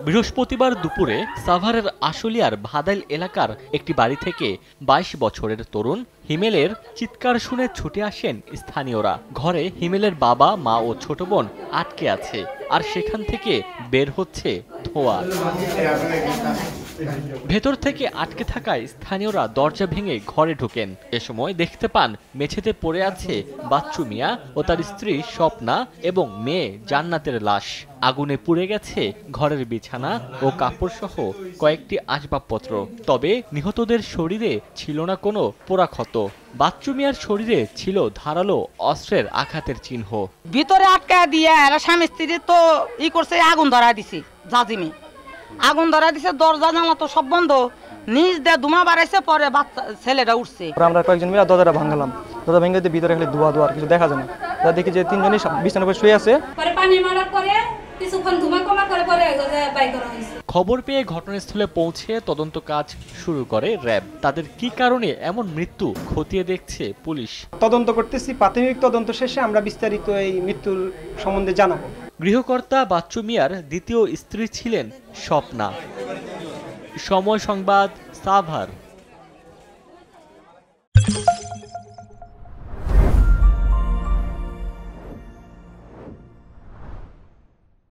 বৃহস্পতিবার দুপুরে সাভারের আশুলিয়ার ভাদাইল এলাকার একটি বাড়ি থেকে ২২ বছরের তরুণ হিমেলের চিৎকার শুনে ছুটে আসেন স্থানীয়রা। ঘরে হিমেলের বাবা, মা ও ছোট বোন আটকে আছে, আর সেখান থেকে বের হচ্ছে ধোঁয়া। ভেতর থেকে আটকে থাকায় স্থানীয়রা দরজা ভেঙে ঘরে ঢোকেন। এ সময় দেখতে পান মেঝেতে পড়ে আছে বাচ্চু মিয়া ও তার স্ত্রী স্বপ্না এবং মেয়ে জান্নাতের লাশ। আগুনে পুড়ে গেছে ঘরের বিছানা ও কাপড় সহ কয়েকটি আসবাবপত্র। তবে নিহতদের শরীরে ছিল না কোনো পোড়াক্ষত। বাচ্চু মিয়ার শরীরে ছিল ধারালো অস্ত্রের আঘাতের চিহ্ন। ভিতরে আটকা দিয়ে এরা স্বামী স্ত্রী তো করছে, আগুন ধরা দিছে। জাজিমে আগুন ধরা দিছে, দরজা জানলা তো সব বন্ধ। নিজ দিয়ে ধুমা বাড়াইছে, পরে বাচ্চা ছেলেটা উঠছে। আমরা কয়েকজন মিলে দরজাটা ভাঙলাম। দরজা ভেঙে দিয়ে ভিতরে খালি ধোয়া ধোয়া, কিছু দেখা যায় না। দেখি যে তিনজনই বিছানার উপর শুয়ে আছে। পরে পানি মারার পরে কিছুক্ষণ ধুমা কমার পরে বাই করা হয়েছে। খবর পেয়ে ঘটনাস্থলে পৌঁছে তদন্ত কাজ শুরু করে র্যাব। তাদের কি কারণে এমন মৃত্যু খতিয়ে দেখছে পুলিশ। তদন্ত করতেছি, প্রাথমিক তদন্ত শেষে আমরা বিস্তারিত এই মৃত্যুর সম্বন্ধে জানাবো। গৃহকর্তা বাচ্চু মিয়ার দ্বিতীয় স্ত্রী ছিলেন স্বপ্না। সময় সংবাদ, সাভার।